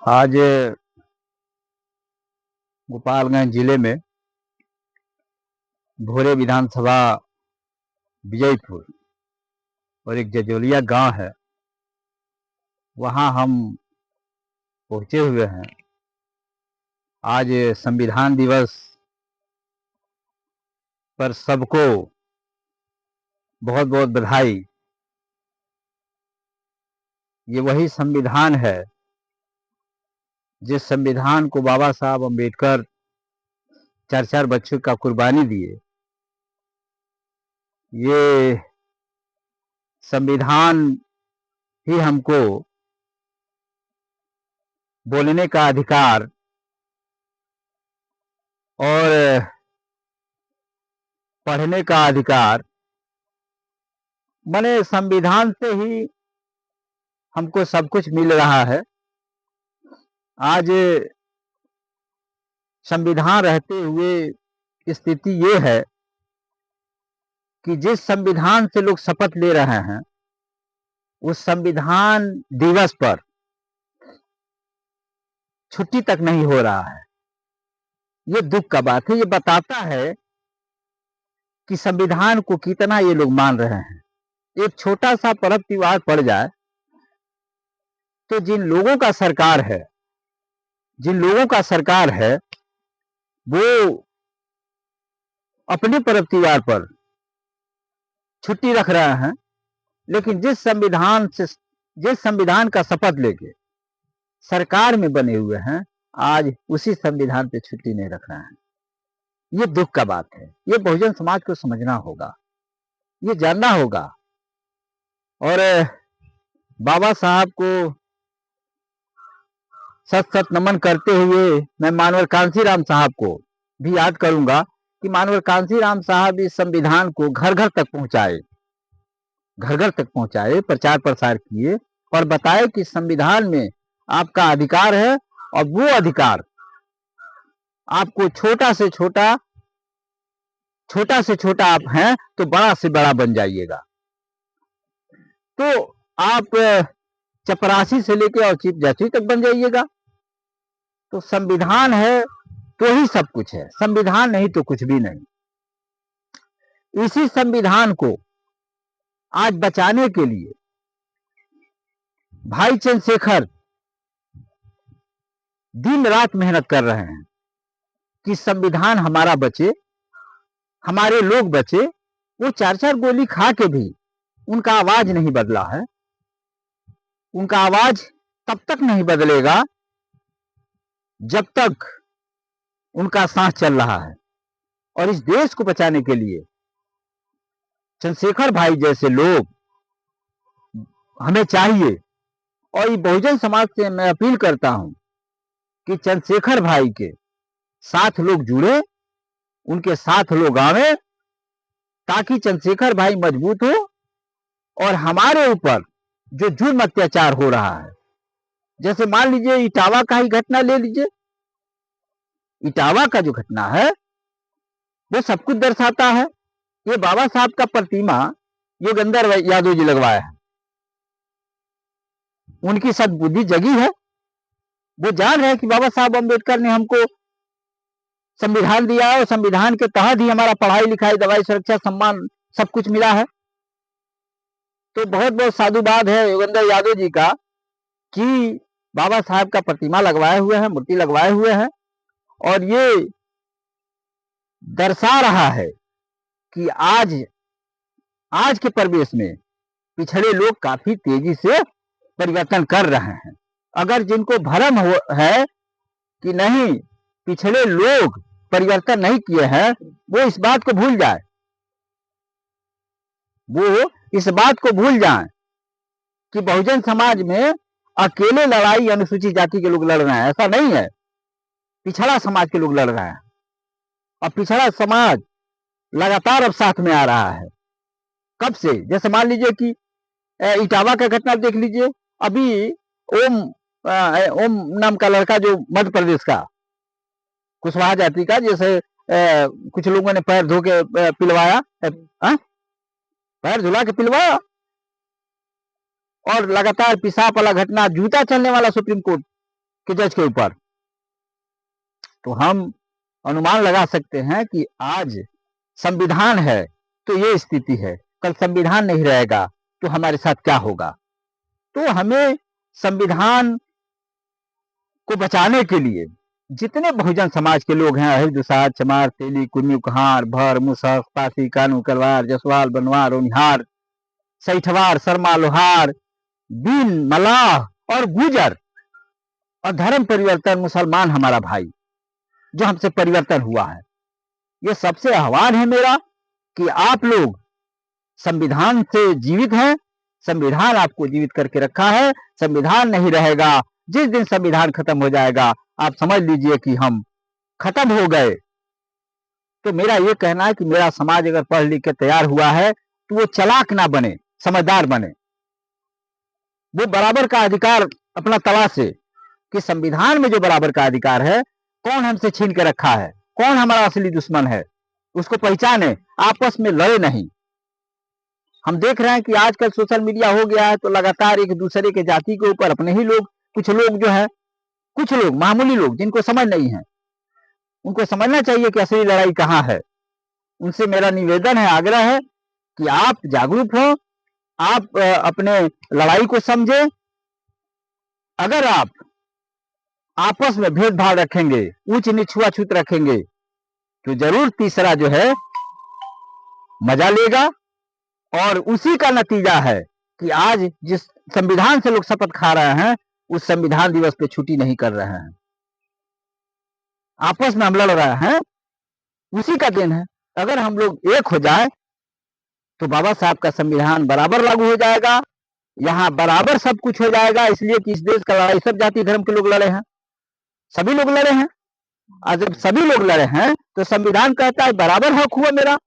आज गोपालगंज जिले में भोरे विधानसभा विजयपुर और एक जजोलिया गांव है, वहां हम पहुंचे हुए हैं। आज संविधान दिवस पर सबको बहुत बहुत बधाई। ये वही संविधान है जिस संविधान को बाबा साहब अम्बेडकर 4-4 बच्चों का कुर्बानी दिए। ये संविधान ही हमको बोलने का अधिकार और पढ़ने का अधिकार, माने संविधान से ही हमको सब कुछ मिल रहा है। आज संविधान रहते हुए स्थिति ये है कि जिस संविधान से लोग शपथ ले रहे हैं, उस संविधान दिवस पर छुट्टी तक नहीं हो रहा है। ये दुख का बात है। ये बताता है कि संविधान को कितना ये लोग मान रहे हैं। एक छोटा सा पर्व त्योहार पड़ जाए तो जिन लोगों का सरकार है वो अपने पर्व त्योहार पर छुट्टी रख रहे हैं, लेकिन जिस संविधान का शपथ लेके सरकार में बने हुए हैं, आज उसी संविधान पे छुट्टी नहीं रख रहे हैं। ये दुख का बात है। ये बहुजन समाज को समझना होगा, ये जानना होगा। और बाबा साहब को सत सत नमन करते हुए मैं मानवर कांशीराम साहब को भी याद करूंगा कि मानवर कांशीराम साहब इस संविधान को घर घर तक पहुंचाए, प्रचार प्रसार किए और बताए कि संविधान में आपका अधिकार है और वो अधिकार आपको छोटा से छोटा आप हैं तो बड़ा से बड़ा बन जाइएगा। तो आप चपरासी से लेके और चीफ जस्टिस तक बन जाइएगा। तो संविधान है तो ही सब कुछ है, संविधान नहीं तो कुछ भी नहीं। इसी संविधान को आज बचाने के लिए भाई चंद्रशेखर दिन रात मेहनत कर रहे हैं कि संविधान हमारा बचे, हमारे लोग बचे। वो 4-4 गोली खा के भी उनका आवाज नहीं बदला है। उनका आवाज तब तक नहीं बदलेगा जब तक उनका सांस चल रहा है। और इस देश को बचाने के लिए चंद्रशेखर भाई जैसे लोग हमें चाहिए। और ये बहुजन समाज से मैं अपील करता हूं कि चंद्रशेखर भाई के साथ लोग जुड़े, उनके साथ लोग आवे, ताकि चंद्रशेखर भाई मजबूत हो और हमारे ऊपर जो जुर्म अत्याचार हो रहा है, जैसे मान लीजिए इटावा का ही घटना ले लीजिए। इटावा का जो घटना है वो सब कुछ दर्शाता है। ये बाबा साहब का प्रतिमा योगेंद्र यादव जी लगवाया है। उनकी सद्बुद्धि जगी है, वो जान रहे हैं कि बाबा साहब अम्बेडकर ने हमको संविधान दिया है और संविधान के तहत ही हमारा पढ़ाई लिखाई, दवाई, सुरक्षा, सम्मान सब कुछ मिला है। तो बहुत बहुत साधुवाद है योगेंद्र यादव जी का कि बाबा साहब का प्रतिमा लगवाए हुए हैं, मूर्ति लगवाए हुए हैं। और ये दर्शा रहा है कि आज के परिवेश में पिछड़े लोग काफी तेजी से परिवर्तन कर रहे हैं। अगर जिनको भ्रम है कि नहीं पिछड़े लोग परिवर्तन नहीं किए हैं, वो इस बात को भूल जाएं कि बहुजन समाज में अकेले लड़ाई अनुसूचित जाति के लोग लड़ रहे हैं। ऐसा नहीं है, पिछड़ा समाज के लोग लड़ रहे हैं। और पिछड़ा समाज लगातार अब साथ में आ रहा है। कब से? जैसे मान लीजिए कि इटावा का घटना देख लीजिए। अभी ओम नाम का लड़का जो मध्य प्रदेश का कुशवाहा जाति का, जैसे कुछ लोगों ने पैर धो के पिलवाया, पैर धुला के पिलवाया और लगातार पेशाब वाला घटना, जूता चलने वाला सुप्रीम कोर्ट कि जज के ऊपर, तो हम अनुमान लगा सकते हैं कि आज संविधान है तो ये स्थिति है, कल संविधान नहीं रहेगा तो हमारे साथ क्या होगा। तो हमें संविधान को बचाने के लिए जितने बहुजन समाज के लोग हैं, अहिर दुसाद, चमार, तेली, कुन्नी, कुहार, भर, मुसहर, पासी, कानू, कलवार, जसवाल, बनवार, ओनिहार, सैठवार, शर्मा, लोहार, बीन, मलाह और गुजर और धर्म परिवर्तन मुसलमान हमारा भाई जो हमसे परिवर्तन हुआ है, ये सबसे आह्वान है मेरा कि आप लोग संविधान से जीवित हैं, संविधान आपको जीवित करके रखा है, संविधान नहीं रहेगा, जिस दिन संविधान खत्म हो जाएगा आप समझ लीजिए कि हम खत्म हो गए। तो मेरा ये कहना है कि मेरा समाज अगर पढ़ लिख के तैयार हुआ है तो वो चालाक ना बने, समझदार बने, वो बराबर का अधिकार अपना तलाशे कि संविधान में जो बराबर का अधिकार है कौन हमसे छीन के रखा है, कौन हमारा असली दुश्मन है, उसको पहचाने, आपस में लड़े नहीं। हम देख रहे हैं कि आजकल सोशल मीडिया हो गया है तो लगातार एक दूसरे के जाति के ऊपर अपने ही लोग, कुछ लोग जो है, कुछ लोग मामूली लोग जिनको समझ नहीं है, उनको समझना चाहिए कि असली लड़ाई कहाँ है। उनसे मेरा निवेदन है, आग्रह है कि आप जागरूक हो, आप अपने लड़ाई को समझे। अगर आप आपस में भेदभाव रखेंगे, ऊंच नीच छुआछूत रखेंगे, तो जरूर तीसरा जो है मजा लेगा। और उसी का नतीजा है कि आज जिस संविधान से लोग शपथ खा रहे हैं उस संविधान दिवस पे छुट्टी नहीं कर रहे हैं, आपस में हम लड़ रहे हैं, उसी का दिन है। अगर हम लोग एक हो जाए तो बाबा साहब का संविधान बराबर लागू हो जाएगा, यहाँ बराबर सब कुछ हो जाएगा। इसलिए कि इस देश का लड़ाई सब जाति धर्म के लोग लड़े हैं, सभी लोग लड़े हैं, और जब सभी लोग लड़े हैं तो संविधान कहता है बराबर हक हुआ मेरा,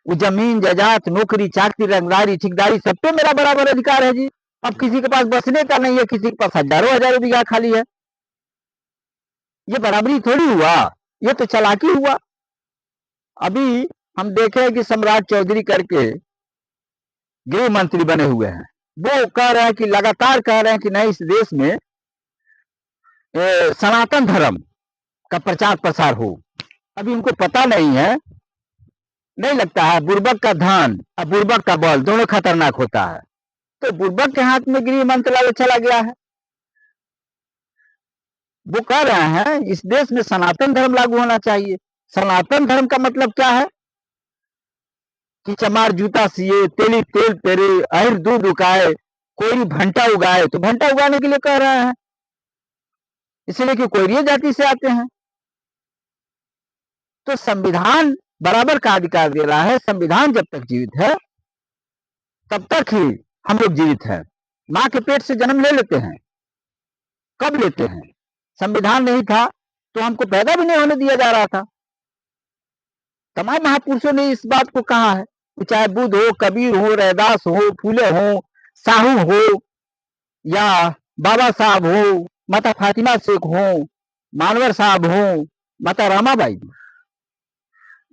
वो जमीन जायदाद नौकरी चाकरी रंगदारी ठेकेदारी सब पे मेरा बराबर अधिकार है जी। अब किसी के पास बसने का नहीं है, किसी के पास हजारों हजारों बीघा खाली है, ये बराबरी थोड़ी हुआ, ये तो चालाकी हुआ। अभी हम देखे कि सम्राट चौधरी करके गृह मंत्री बने हुए हैं, वो कह रहे हैं कि लगातार कह रहे हैं कि नहीं इस देश में सनातन धर्म का प्रचार प्रसार हो। अभी उनको पता नहीं है, नहीं लगता है बुर्बक का धन और बुर्बक का बल दोनों खतरनाक होता है। तो बुर्बक के हाथ में गृह मंत्रालय चला गया है, वो कह रहे हैं इस देश में सनातन धर्म लागू होना चाहिए। सनातन धर्म का मतलब क्या है कि चमार जूता सिए, तेली तेल पेरे, अहिर दूध उगाए, कोई भंटा उगाए, तो भंटा उगाने के लिए कह रहे हैं, इसलिए कि कोई जाति से आते हैं। तो संविधान बराबर का अधिकार दे रहा है, संविधान जब तक जीवित है तब तक ही हम लोग जीवित हैं। मां के पेट से जन्म ले लेते हैं, कब लेते हैं, संविधान नहीं था तो हमको पैदा भी नहीं होने दिया जा रहा था। तमाम महापुरुषों ने इस बात को कहा है, चाहे बुद्ध हो, कबीर हो, रैदास हो, फूले हो, साहू हो या बाबा साहब हो, माता फातिमा शेख हो, मानवर साहब हो, माता रामाबाई,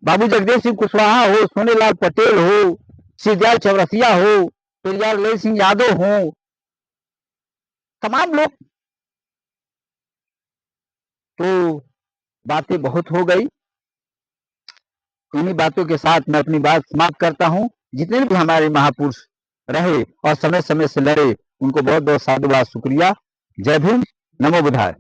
बाबू जगदीश सिंह कुशवाहा हो, सोनेलाल पटेल हो, सिरदयाल चौरसिया हो, पेरियार लाल सिंह यादव हो, तमाम लोग। तो बातें बहुत हो गई, इन्हीं बातों के साथ मैं अपनी बात समाप्त करता हूं। जितने भी हमारे महापुरुष रहे और समय समय से लड़े उनको बहुत बहुत साधुवाद, शुक्रिया। जय भीम, नमो बुद्धाय।